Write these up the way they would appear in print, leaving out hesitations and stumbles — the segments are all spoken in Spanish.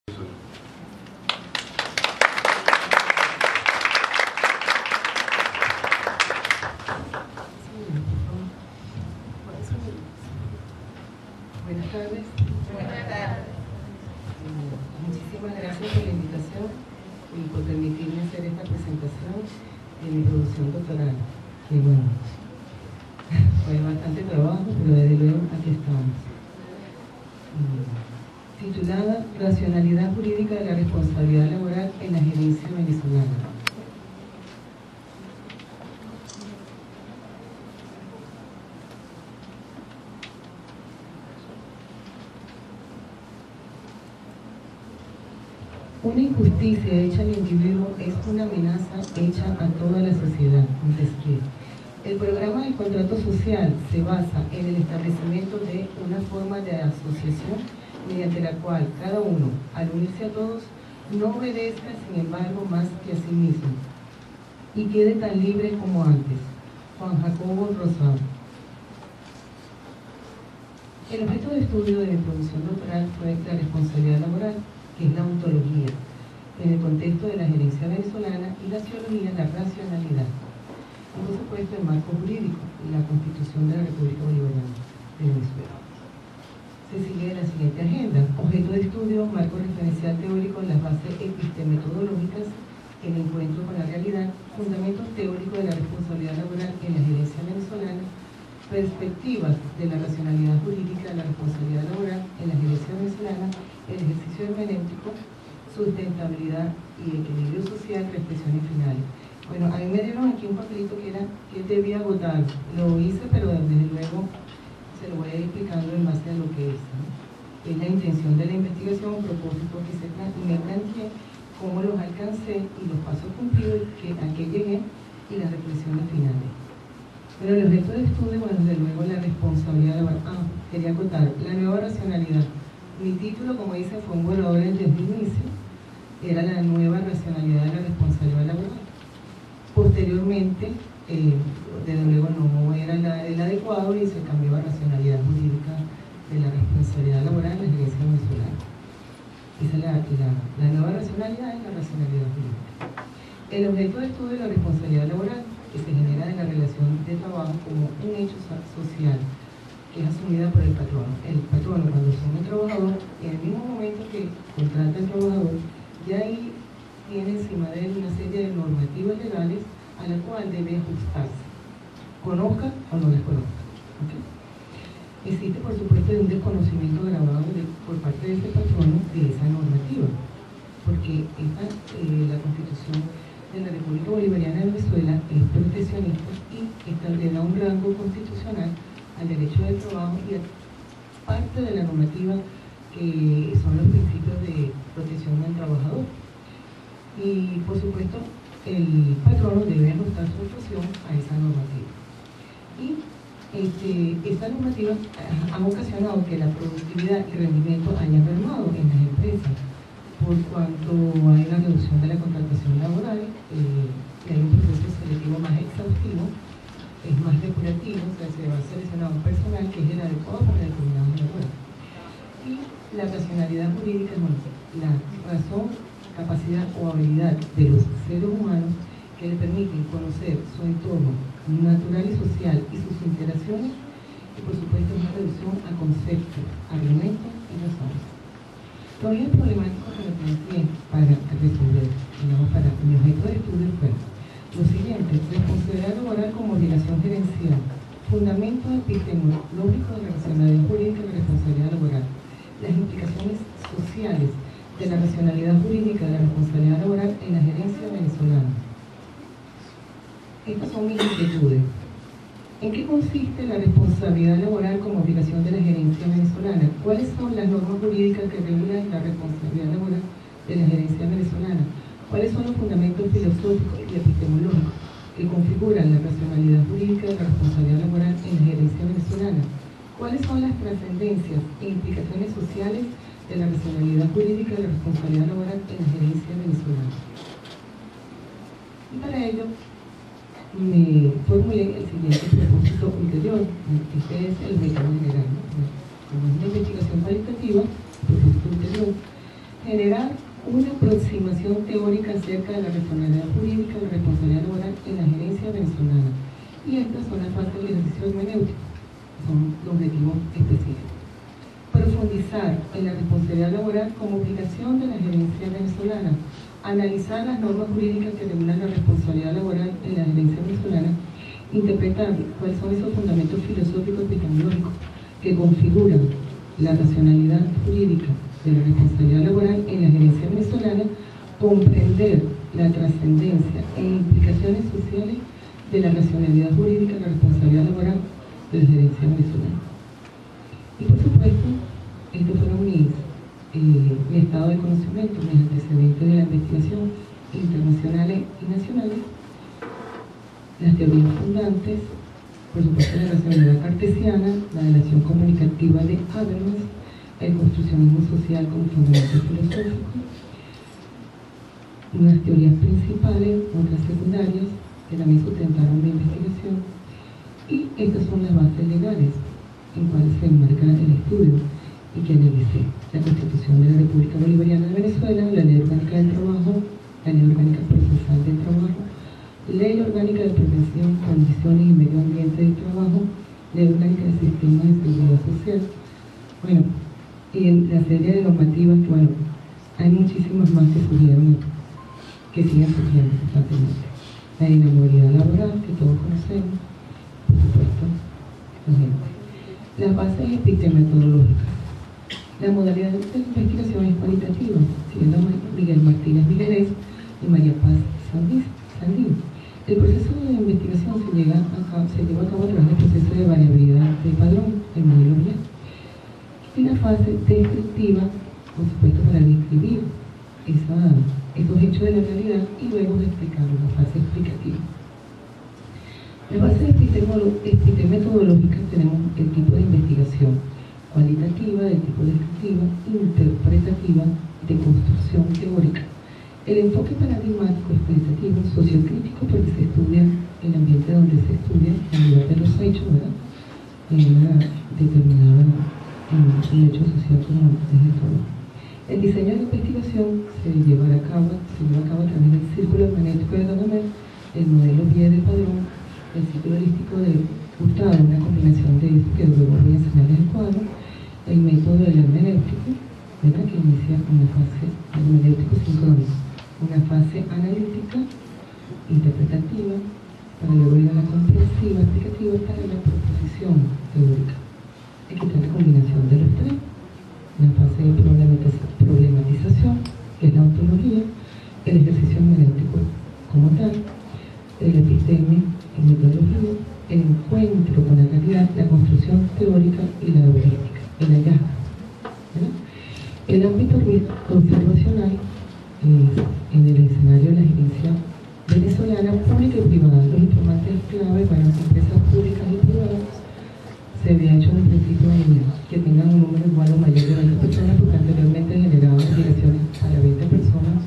Buenas tardes. Buenas tardes. Muchísimas gracias por la invitación y por permitirme hacer esta presentación de mi producción doctoral. Que bueno, fue bastante trabajo, pero desde luego aquí estamos. Titulada Racionalidad Jurídica de la Responsabilidad Laboral en la Gerencia Venezolana. Una injusticia hecha al individuo es una amenaza hecha a toda la sociedad. Montesquieu. El programa del contrato social se basa en el establecimiento de una forma de asociación mediante la cual cada uno, al unirse a todos, no obedezca sin embargo más que a sí mismo y quede tan libre como antes. Juan Jacobo Rosado. El objeto de estudio de mi producción doctoral fue la responsabilidad laboral, que es la ontología, en el contexto de la gerencia venezolana, y la teología, la racionalidad. Y por supuesto el marco jurídico, la Constitución de la República Bolivariana de Venezuela. Se sigue la siguiente agenda: objeto de estudio, marco referencial teórico, las bases epistemetodológicas, el encuentro con la realidad, fundamentos teóricos de la responsabilidad laboral en la gerencia venezolana, perspectivas de la racionalidad jurídica de la responsabilidad laboral en la gerencia venezolana, el ejercicio hermenéutico, sustentabilidad y equilibrio social, reflexiones finales. Bueno, a mí me dieron aquí un papelito que debía agotar. Lo hice, pero desde luego se lo voy a ir explicando en base a lo que es, ¿no? Es la intención de la investigación, propósito que me planteé, cómo los alcancé y los pasos cumplidos a qué llegué y las reflexiones finales. Pero el objeto de estudio, bueno, desde luego la responsabilidad laboral. Quería acotar, la nueva racionalidad. Mi título, como dice, fue un borrador desde el inicio, era la nueva racionalidad de la responsabilidad laboral. Posteriormente, desde luego no era el adecuado y se cambió a racionalidad jurídica de la responsabilidad laboral en la gerencia venezolana. Esa es la nueva racionalidad y la racionalidad jurídica. El objeto de estudio de la responsabilidad laboral, que se genera de la relación de trabajo como un hecho social, que es asumida por el patrono. El patrono, cuando asume el trabajador, en el mismo momento que contrata al trabajador, ya ahí tiene encima de él una serie de normativas legales a la cual debe ajustarse, conozca o no las conozca. ¿Okay? Existe, por supuesto, un desconocimiento grabado por parte de este patrono de esa normativa, porque la Constitución de la República Bolivariana de Venezuela es proteccionista y le da un rango constitucional al derecho del trabajo y a parte de la normativa que son los principios de protección del trabajador. Y por supuesto el patrono debe ajustar su actuación a esa normativa. Y esta normativa ha ocasionado que la productividad y rendimiento hayan mermado en las empresas, por cuanto hay una reducción de la contratación laboral, hay un proceso selectivo más exhaustivo, es más depurativo, o sea, se va a seleccionar un personal que es el adecuado para determinados laborales. Y la racionalidad jurídica es la razón, capacidad o habilidad de los seres humanos que le permiten conocer su entorno natural y social y sus interacciones, y por supuesto una reducción a conceptos, argumentos y razones. Todavía el problemático que me planteé para resolver, digamos, para mi objeto de estudio fue lo siguiente: responsabilidad laboral como obligación gerencial, fundamento epistemológico de la racionalidad jurídica y la responsabilidad laboral, las implicaciones sociales de la racionalidad jurídica de la responsabilidad laboral en la gerencia venezolana. Estas son mis inquietudes. ¿En qué consiste la responsabilidad laboral como obligación de la gerencia venezolana? ¿Cuáles son las normas jurídicas que regulan la responsabilidad laboral de la gerencia venezolana? ¿Cuáles son los fundamentos filosóficos y epistemológicos que configuran la racionalidad jurídica de la responsabilidad laboral en la gerencia venezolana? ¿Cuáles son las trascendencias e implicaciones sociales de la racionalidad jurídica de la responsabilidad laboral en la gerencia venezolana? Y para ello me formulé el siguiente propósito ulterior. Este es el objeto general, ¿no? Como es una investigación cualitativa, el propósito ulterior Generar una aproximación teórica acerca de la responsabilidad jurídica y la responsabilidad laboral en la gerencia venezolana. Y estas son las fases del ejercicio hermenéutico, son los objetivos específicos. Profundizar en la responsabilidad laboral como obligación de la gerencia venezolana. Analizar las normas jurídicas que regulan la responsabilidad laboral en la gerencia venezolana. Interpretar cuáles son esos fundamentos filosóficos y epistemológicos que configuran la racionalidad jurídica de la responsabilidad laboral en la gerencia venezolana. Comprender la trascendencia e implicaciones sociales de la racionalidad jurídica de la responsabilidad laboral de la gerencia venezolana. Y por supuesto, estos fueron mi estado de conocimiento, mis antecedentes de la investigación internacionales y nacionales, las teorías fundantes, por supuesto la racionalidad cartesiana, la relación comunicativa de Habermas, el construccionismo social como fundamento filosófico, unas teorías principales, otras secundarias, que también sustentaron mi investigación, y estas son las bases legales en cuales se enmarca el estudio y que analicé: la Constitución de la República Bolivariana de Venezuela, la Ley Orgánica del Trabajo, la Ley Orgánica Procesal del Trabajo, Ley Orgánica de Prevención, Condiciones y Medio Ambiente del Trabajo, Ley Orgánica del Sistema de Seguridad Social. Bueno, y en la serie de normativas, bueno, hay muchísimas más que surgieron, que siguen surgiendo constantemente. La inmovilidad laboral, que todos conocemos, por supuesto, la gente. Las bases epistemológicas. La modalidad de investigación es cualitativa, siguiendo a Miguel Martínez Milanés y María Paz Sandín. El proceso de investigación se lleva a cabo a través del proceso de variabilidad de padrón, el modelo Vial. Y la fase descriptiva, por supuesto, para describir estos hechos de la realidad y luego explicarlo, la fase explicativa. En la base epistemológica tenemos el tipo de investigación cualitativa, de tipo descriptiva, interpretativa, de construcción teórica. El enfoque paradigmático es cualitativo, sociocrítico, porque se estudia el ambiente donde se estudia el lugar de los hechos, ¿verdad? En una determinada un hecho social como es el trabajo. El diseño de la investigación se lleva a cabo a través del círculo hermenéutico de Gadamer, el modelo Vier del padrón, el ciclo holístico de Hurtado, una combinación de eso que luego voy a enseñar en el cuadro, el método del hermenéutico, ¿verdad? Que inicia una fase hermenéutico sincrónico, una fase analítica, interpretativa, para luego ir a la comprensiva, explicativa, para la proposición teórica. Aquí está la combinación de los tres: la fase de problematización, que es la ontología, el ejercicio hermenéutico como tal, el episteme, el metodología, el encuentro con la realidad, la construcción teórica y la heurística, el hallazgo, ¿verdad? El ámbito observacional en el escenario de la gerencia venezolana, pública y privada. Los informantes clave, bueno, empresas públicas y privadas, se había hecho en el principio que tengan un número igual o mayor de 20 personas, porque anteriormente generaban direcciones para 20 personas,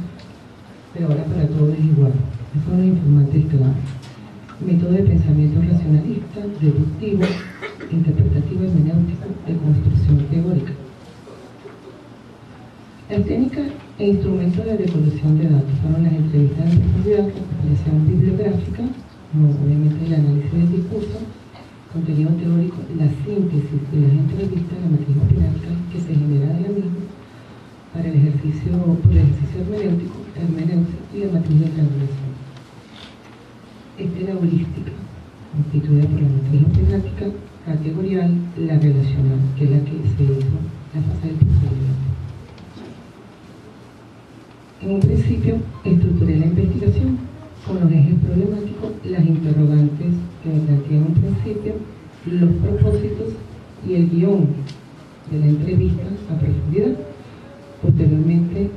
pero ahora para todos es igual. Esos son los informantes clave. Método de pensamiento racionalista, deductivo, interpretativo, hermenéutico, de construcción teórica. Las técnicas e instrumentos de recolección de datos fueron las entrevistas en profundidad, la recopilación bibliográfica, obviamente el análisis del discurso, contenido teórico, la síntesis de las entrevistas, la matriz opinática que se genera de la misma para el ejercicio hermenéutico y la matriz de triangulación. Esta es la heurística, constituida por la matriz opinática, categorial, la relacional, que es la que se hizo la fase del procedimiento. En un principio, estructuré la investigación con los ejes problemáticos, las interrogantes que me planteé en un principio, los propósitos y el guión de la entrevista a profundidad. Posteriormente,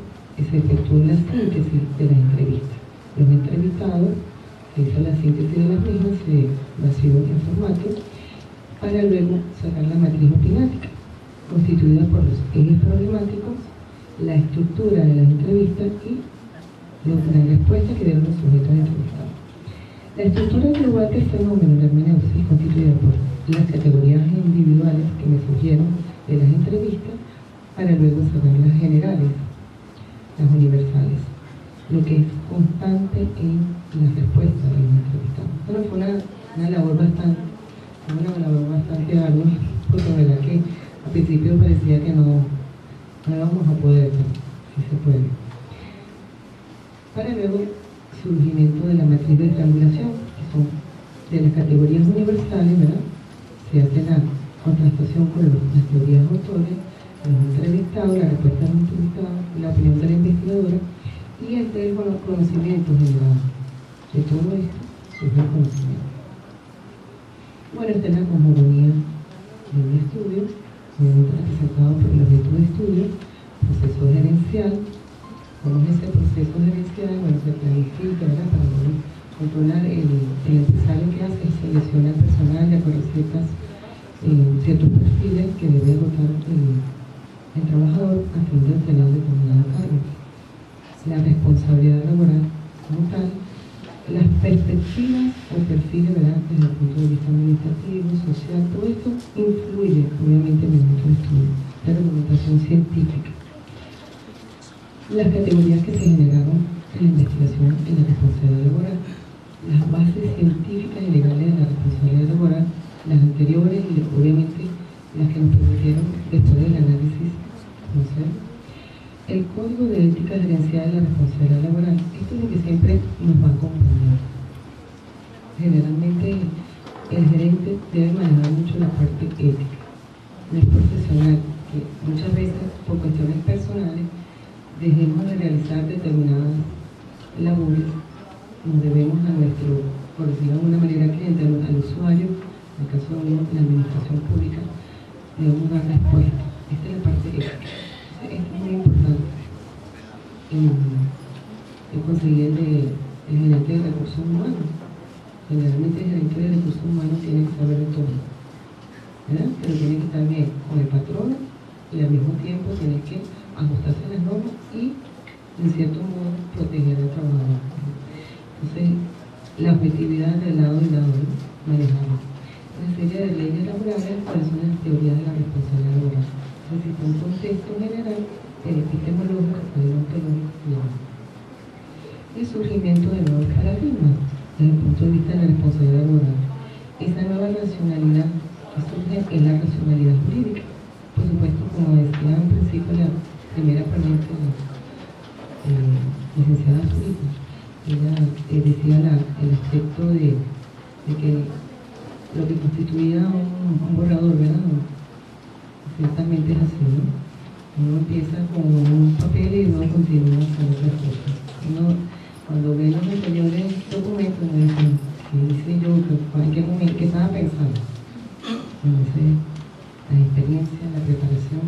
se efectuó la síntesis de las entrevistas. Los entrevistados, se hizo la síntesis de las mismas, se vació en formato, para luego sacar la matriz opinática, constituida por los ejes problemáticos, la estructura de las entrevistas y la respuesta que dieron los sujetos entrevistados. La estructura global del fenómeno de la hermenéutica es constituida por las categorías individuales que me surgieron de las entrevistas, para luego sacar las generales, las universales, lo que es constante en la respuesta de los entrevistados. Bueno, fue una labor bastante ardua, porque la verdad que al principio parecía que no íbamos a poder, pero sí se puede. Para luego surgimiento de la matriz de triangulación, que son de las categorías universales, ¿verdad? Se hace la contrastación con las teorías autores, los entrevistados, la respuesta de los entrevistados, la opinión de la investigadora y el conocimiento general. De todo esto surge el conocimiento. Bueno, esta es la cosmogonía de un estudio, obviamente representado por el objeto de estudio, proceso gerencial. ¿Cómo es ese proceso gerencial? Bueno, se planifica, ¿verdad? Para poder controlar el empresario que hace, selecciona el personal de acuerdo a ciertos perfiles que debe agotar el trabajador a fin de obtener determinada carga. La responsabilidad laboral como tal, las perspectivas o perfiles, ¿verdad? Desde el punto de vista administrativo, social, todo esto influye obviamente en el método de estudio, la documentación científica. Las categorías que se generaron en la investigación en la responsabilidad laboral, las bases científicas y legales de la responsabilidad laboral, las anteriores y obviamente las que nos permitieron después del análisis conocer. El código de ética gerencial de la responsabilidad laboral, esto es lo que siempre nos va a acompañar. Generalmente el gerente debe manejar mucho la parte ética, no es profesional, que muchas veces por cuestiones personales dejemos de realizar determinadas labores, nos debemos a nuestro, por decirlo de alguna manera, cliente, al usuario, en el caso de la administración pública, debemos dar respuesta. Esta es la parte ética. Esto es muy importante. El conseguir el gerente de recursos humanos. Generalmente el gerente de recursos humanos tiene que saber de todo, ¿verdad? Pero tiene que estar bien con el patrón y al mismo tiempo tiene que ajustarse a las normas y, en cierto modo, proteger al trabajador. Entonces, la objetividad del lado y lado, ¿no? Manejamos una serie de leyes laborales, cuáles son las teorías de la responsabilidad laboral. Necesita un contexto general, epistemológico, deontológico y demás. El surgimiento de nuevos paradigmas desde el punto de vista de la responsabilidad laboral. Esa nueva racionalidad que surge es la racionalidad jurídica. Por supuesto, como decía en principio la primera ponente, la licenciada Zurita, ella decía el aspecto de que lo que constituía un borrador, ¿verdad? Ciertamente es así, ¿no? Uno empieza con un papel y uno continúa con otras cosas. Uno, cuando ve los anteriores documentos, uno dice, ¿qué hice yo? ¿En qué momento? ¿Qué estaba pensando? Entonces, la experiencia, la preparación,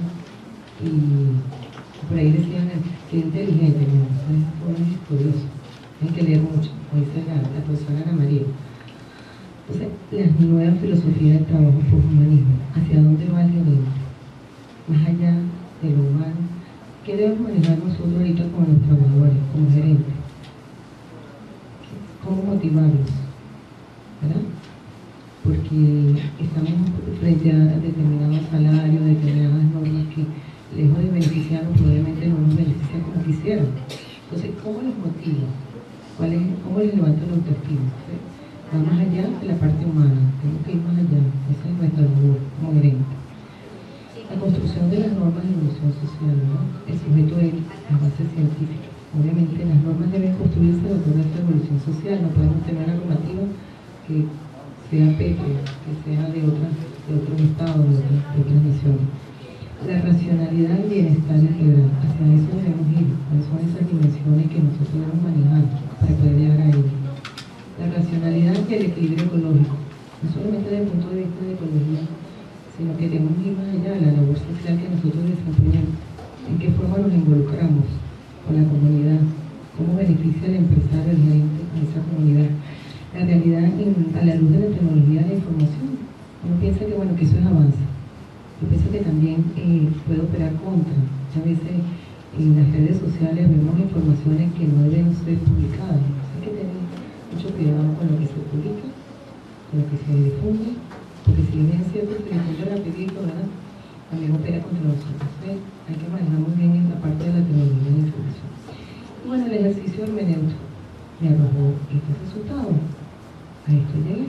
y por ahí decían que inteligente, ¿no? Es curioso, hay que leer mucho, como dice la profesora Ana María. Entonces, las nuevas filosofías de trabajo por humanismo, ¿hacia dónde va el gerente? Más allá de lo humano, ¿qué debemos manejar nosotros ahorita como los trabajadores, como gerentes? ¿Cómo motivarlos? ¿Verdad? Porque estamos frente a determinados salarios, determinadas normas que, lejos de beneficiarnos, probablemente no nos benefician como quisieran. Entonces, ¿cómo los motivo? ¿Cómo les levanto la autoestima? Va más allá de la parte humana, tenemos que ir más allá, esa es nuestra labor como gerente. La construcción de las normas de evolución social, ¿no? El sujeto de las bases científicas. Obviamente las normas deben construirse de acuerdo a esta evolución social, no podemos tener una normativa que sea petria, que sea de otros estados, de otras naciones. La racionalidad y bienestar integral, hacia eso debemos ir, cuáles son esas dimensiones que nosotros debemos manejar para poder llegar a ello. La racionalidad y el equilibrio ecológico, no solamente desde el punto de vista de ecología, sino que debemos ir más allá de la labor social que nosotros desempeñamos, en qué forma nos involucramos con la comunidad, cómo beneficia el empresario, el gerente a esa comunidad. La realidad a la luz de la tecnología de la información, uno piensa que bueno, que eso es avance. Yo pienso que también puede operar contra. Muchas veces en las redes sociales vemos informaciones que no deben ser publicadas. Hay que tener mucho cuidado con lo que se publica, con lo que se difunde, porque si bien es cierto que se difunde rapidito, ¿verdad? También opera contra nosotros. Hay que manejar muy bien esta parte de la tecnología de la información. el ejercicio hermenéutico me arrojó este resultado. A esto llegué.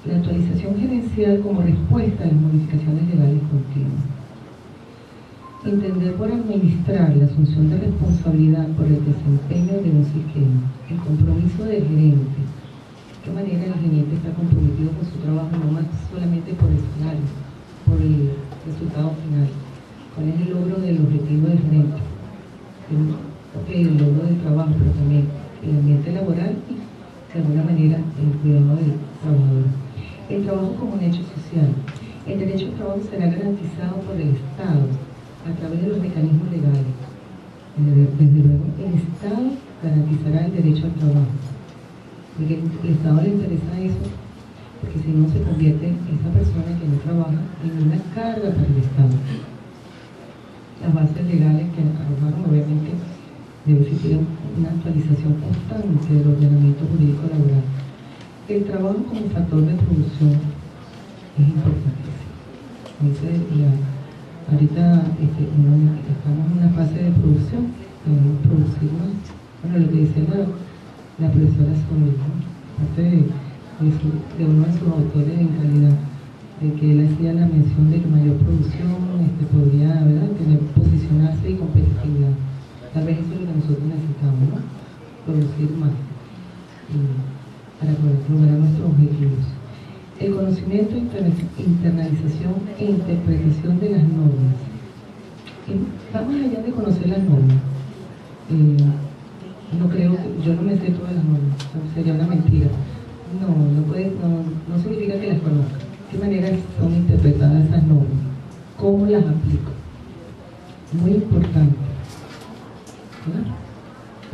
La actualización gerencial como respuesta a las modificaciones legales continuas. Entender por administrar la asunción de responsabilidad por el desempeño de un sistema, el compromiso del gerente. De qué manera el gerente está comprometido con su trabajo, no más solamente por el salario, por el resultado final. ¿Cuál es el logro del objetivo del gerente? El logro del trabajo, pero también el ambiente laboral y, de alguna manera, el cuidado del trabajador. El trabajo como un hecho social. El derecho al trabajo será garantizado por el Estado a través de los mecanismos legales. Desde luego, el Estado garantizará el derecho al trabajo. Porque el Estado le interesa eso, porque si no se convierte esa persona que no trabaja en una carga para el Estado. Las bases legales que arrojaron, obviamente, debe existir una actualización constante del ordenamiento jurídico laboral. El trabajo como factor de producción es importantísimo. Ahorita estamos en una fase de producción, debemos producir más. Bueno, lo que dice la profesora Sonia, ¿no? Parte de uno de sus autores en calidad, de que él hacía la mención de que mayor producción podría, ¿verdad?, tener, posicionarse y competitividad. Tal vez eso es lo que nosotros necesitamos, ¿no? Producir más para poder lograr nuestros objetivos. El conocimiento, internalización e interpretación de las normas. Vamos allá de conocer las normas. No creo que yo no me sé todas las normas, sería una mentira. No significa que las conozca. ¿De qué manera son interpretadas esas normas? ¿Cómo las aplico? Muy importante, ¿verdad?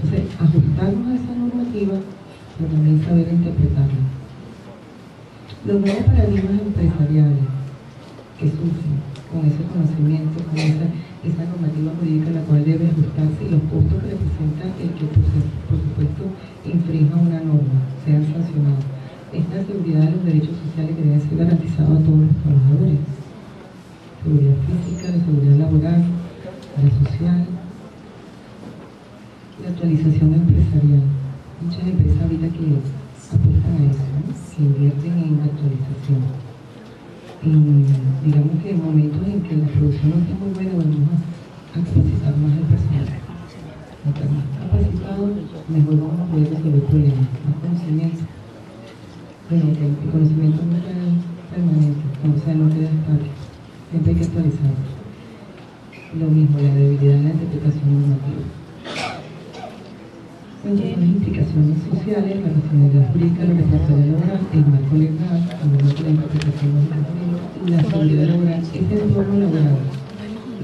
Entonces, ajustarnos a esa normativa, pero también saber interpretarla. Los nuevos paradigmas empresariales que surgen con ese conocimiento, con esa normativa jurídica a la cual debe ajustarse, y los costos que representa el que, por supuesto, infrinja una norma, sean sancionados. Esta seguridad de los derechos sociales que deben ser garantizados a todos los trabajadores. Seguridad física, la seguridad laboral, la social, la actualización empresarial. Muchas empresas ahorita que apuestan a eso, ¿no?, que invierten en actualización. Digamos que en momentos en que la producción no está muy buena, vamos a capacitar más al personal. Mientras más capacitado, mejor vamos a poder resolver problemas, más conocimiento. Bueno, el conocimiento no es permanente, o sea, no queda estático, siempre hay que actualizarlo. Lo mismo, la debilidad en la interpretación normativa. Son las implicaciones sociales, la racionalidad jurídica, la responsabilidad laboral, el marco legal, el marco de interpretación normativa, la seguridad laboral, ese entorno laboral.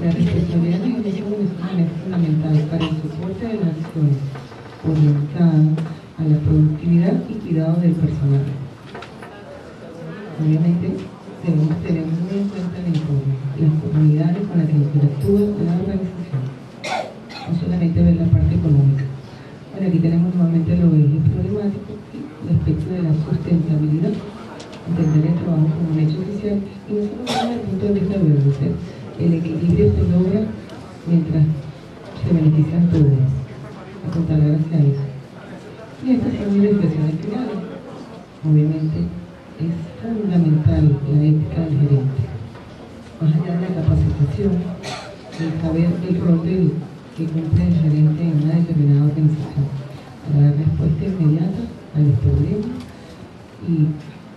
La responsabilidad de la ejecución es fundamental para el soporte de las acciones orientadas a la productividad y cuidado del personal. Obviamente, debemos tener muy en cuenta el entorno, las comunidades con las que interactúa la organización, no solamente ver la parte económica. Bueno, aquí tenemos nuevamente los ejes problemáticos, el aspecto de la sustentabilidad, entender el trabajo como un hecho social, y no solo desde el punto de vista verde, el equilibrio se logra mientras se benefician todos, apuntalar hacia eso. Y estas son mis reflexiones finales. Obviamente es fundamental la ética del gerente, más allá de la capacitación, el saber el rol que cumple el gerente en una determinada organización, para dar respuesta inmediata a los problemas y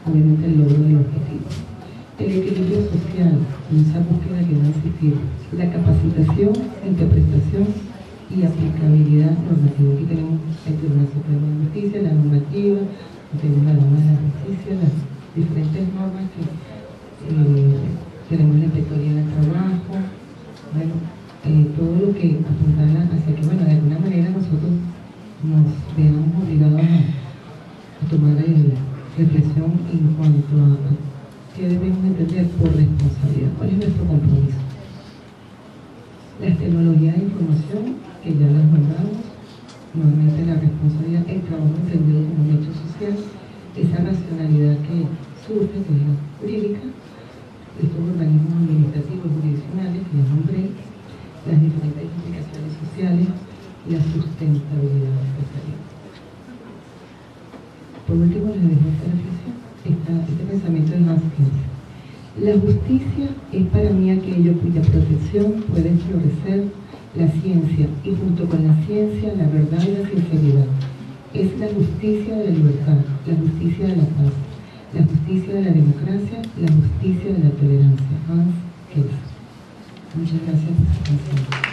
obviamente el logro del objetivo. El equilibrio social, esa búsqueda que va a existir, la capacitación, interpretación y aplicabilidad normativa. Aquí tenemos el Tribunal Supremo de Justicia, la normativa, tenemos la Dama de la Justicia, las diferentes normas que tenemos la inspectoría del trabajo, bueno, todo lo que apuntala hacia que, bueno, de alguna manera nosotros nos veamos obligados a tomar reflexión en cuanto a qué debemos entender por responsabilidad, cuál es nuestro compromiso. Las tecnologías de información, que ya las nombramos, nuevamente la responsabilidad, el trabajo entendido como un hecho social, esa racionalidad que surge, que es la jurídica, estos organismos administrativos jurisdiccionales que ya nombré, las diferentes implicaciones sociales, la sustentabilidad sustentabilidad empresarial. Por último, les dejo esta reflexión, este pensamiento de Hans Kelsen. La justicia es para mí aquello cuya protección puede florecer la ciencia, y junto con la ciencia, la verdad y la sinceridad. Es la justicia de la libertad, la justicia de la paz, la justicia de la democracia, la justicia de la tolerancia. Hans Kelsen. Muchas gracias por su atención.